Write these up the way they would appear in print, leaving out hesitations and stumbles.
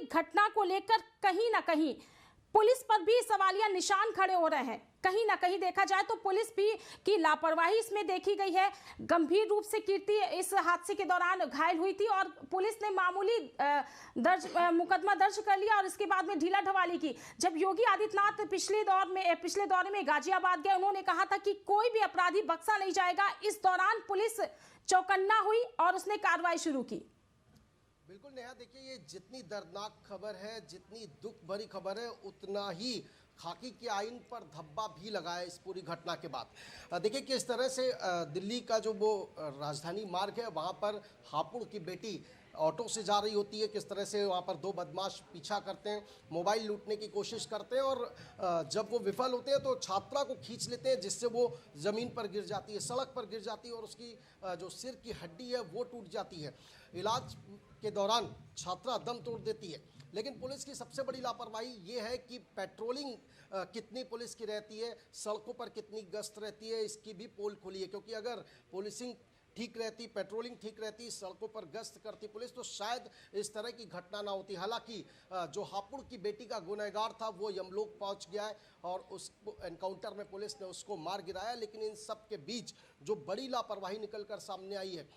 घटना को लेकर कहीं ना कहीं पुलिस पर भी सवालिया निशान खड़े हो रहे हैं। कहीं ना कहीं देखा जाए तो पुलिस भी की लापरवाही इसमें देखी गई है। गंभीर रूप से कीर्ति इस हादसे के दौरान घायल हुई थी और पुलिस ने मामूली मुकदमा दर्ज कर लिया और इसके बाद में ढीला ढवाली की। जब योगी आदित्यनाथ पिछले दौरे में गाजियाबाद गए, उन्होंने कहा था कि कोई भी अपराधी बख्शा नहीं जाएगा। इस दौरान पुलिस चौकन्ना हुई और उसने कार्रवाई शुरू की। बिल्कुल नेहा, देखिए ये जितनी दर्दनाक खबर है, जितनी दुख भरी खबर है, उतना ही खाकी के आइन पर धब्बा भी लगा है इस पूरी घटना के बाद। देखिए किस तरह से दिल्ली का जो वो राजधानी मार्ग है, वहाँ पर हापुड़ की बेटी ऑटो से जा रही होती है। किस तरह से वहाँ पर दो बदमाश पीछा करते हैं, मोबाइल लूटने की कोशिश करते हैं और जब वो विफल होते हैं तो छात्रा को खींच लेते हैं, जिससे वो ज़मीन पर गिर जाती है, सड़क पर गिर जाती है और उसकी जो सिर की हड्डी है वो टूट जाती है। इलाज के दौरान छात्रा दम तोड़ देती है। लेकिन पुलिस की सबसे बड़ी लापरवाही ये है कि पेट्रोलिंग कितनी पुलिस की रहती है, सड़कों पर कितनी गश्त रहती है, इसकी भी पोल खुली है। क्योंकि अगर पुलिसिंग ठीक रहती, पेट्रोलिंग ठीक रहती, सड़कों पर गश्त करती पुलिस, तो शायद इस तरह की घटना ना होती। हालांकि जो हापुड़ की बेटी का गुनहगार था वो यमलोक पहुंच गया है और उस एनकाउंटर में पुलिस ने उसको मार गिराया। लेकिन इन सब के बीच जो बड़ी लापरवाही निकल कर सामने आई है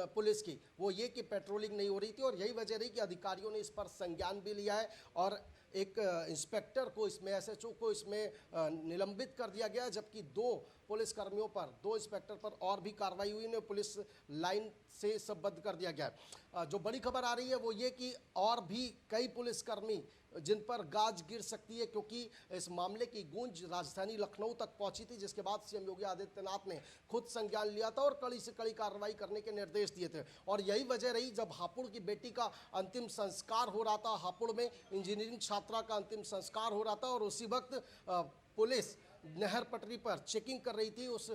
पुलिस की, वो ये कि पेट्रोलिंग नहीं हो रही थी और यही वजह रही कि अधिकारियों ने इस पर संज्ञान भी लिया है और एक इंस्पेक्टर को इसमें, एसएचओ को इसमें निलंबित कर दिया गया, जबकि दो पुलिसकर्मियों पर, दो इंस्पेक्टर पर और भी कार्रवाई हुई, उन्हें पुलिस लाइन से संबद्ध कर दिया गया। जो बड़ी खबर आ रही है वो ये कि और भी कई पुलिसकर्मी जिन पर गाज गिर सकती है, क्योंकि इस मामले की गूंज राजधानी लखनऊ तक पहुंची थी, जिसके बाद सीएम योगी आदित्यनाथ ने खुद संज्ञान लिया था और कड़ी से कड़ी कार्रवाई करने के निर्देश दिए थे। और यही वजह रही, जब हापुड़ की बेटी का अंतिम संस्कार हो रहा था, हापुड़ में इंजीनियरिंग छात्रा का अंतिम संस्कार हो रहा था और उसी वक्त पुलिस नहर पटरी पर चेकिंग कर रही थी, उस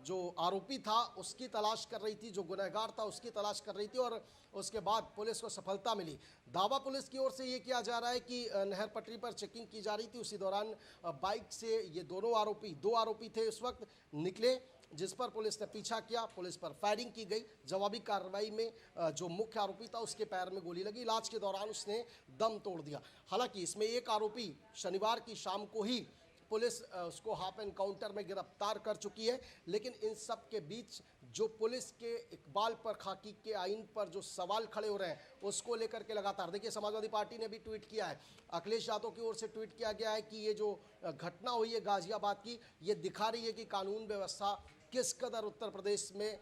जो आरोपी था उसकी तलाश कर रही थी, जो गुनहगार था उसकी तलाश कर रही थी और उसके बाद पुलिस को सफलता मिली। दावा पुलिस की ओर से ये किया जा रहा है कि नहर पटरी पर चेकिंग की जा रही थी, उसी दौरान बाइक से ये दो आरोपी थे उस वक्त निकले, जिस पर पुलिस ने पीछा किया, पुलिस पर फायरिंग की गई। जवाबी कार्रवाई में जो मुख्य आरोपी था उसके पैर में गोली लगी, इलाज के दौरान उसने दम तोड़ दिया। हालांकि इसमें एक आरोपी शनिवार की शाम को ही पुलिस उसको हाफ एनकाउंटर में गिरफ्तार कर चुकी है। लेकिन इन सब के बीच जो पुलिस के इकबाल पर, खाकी के आइन पर जो सवाल खड़े हो रहे हैं, उसको लेकर के लगातार, देखिए समाजवादी पार्टी ने भी ट्वीट किया है, अखिलेश यादव की ओर से ट्वीट किया गया है कि ये जो घटना हुई है गाजियाबाद की, ये दिखा रही है कि कानून व्यवस्था किस कदर उत्तर प्रदेश में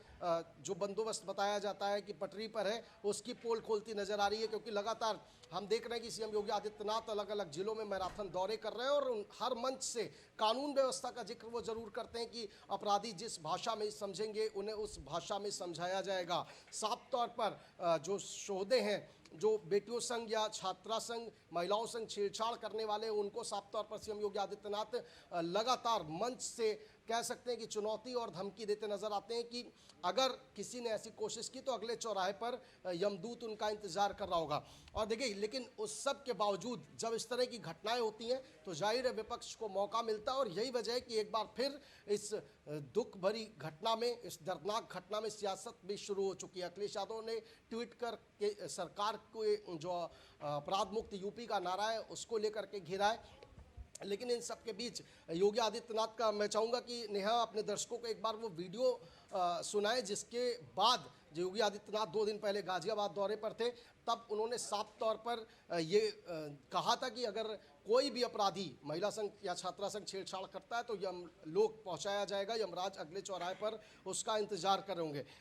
जो बंदोबस्त बताया जाता है कि पटरी पर है, उसकी पोल खोलती नजर आ रही है। क्योंकि लगातार हम देख रहे हैं कि सीएम योगी आदित्यनाथ अलग अलग जिलों में मैराथन दौरे कर रहे हैं और हर मंच से कानून व्यवस्था का जिक्र वो जरूर करते हैं कि अपराधी जिस भाषा में समझेंगे उन्हें उस भाषा में समझाया जाएगा। साफ तौर पर जो शोहदे हैं, जो बेटियों संग या छात्रा संग, महिलाओं संग छेड़छाड़ करने वाले, उनको साफ तौर पर सीएम योगी आदित्यनाथ लगातार मंच से कह सकते हैं कि चुनौती और धमकी देते नजर आते हैं कि अगर किसी ने ऐसी कोशिश की तो अगले चौराहे पर यमदूत उनका इंतजार कर रहा होगा। और देखिए, लेकिन उस सब के बावजूद जब इस तरह की घटनाएं होती हैं तो जाहिर है विपक्ष को मौका मिलता है और यही वजह है कि एक बार फिर इस दुख भरी घटना में, इस दर्दनाक घटना में सियासत भी शुरू हो चुकी है। अखिलेश यादव ने ट्वीट कर सरकार को जो अपराध मुक्त यूपी का नारा है उसको लेकर के घेरा है। लेकिन इन सब के बीच योगी आदित्यनाथ का मैं चाहूँगा कि नेहा अपने दर्शकों को एक बार वो वीडियो सुनाए, जिसके बाद जो योगी आदित्यनाथ 2 दिन पहले गाजियाबाद दौरे पर थे, तब उन्होंने साफ तौर पर ये कहा था कि अगर कोई भी अपराधी महिला संघ या छात्रा संघ छेड़छाड़ करता है तो यमलोक पहुंचाया जाएगा, यमराज अगले चौराहे पर उसका इंतजार करेंगे।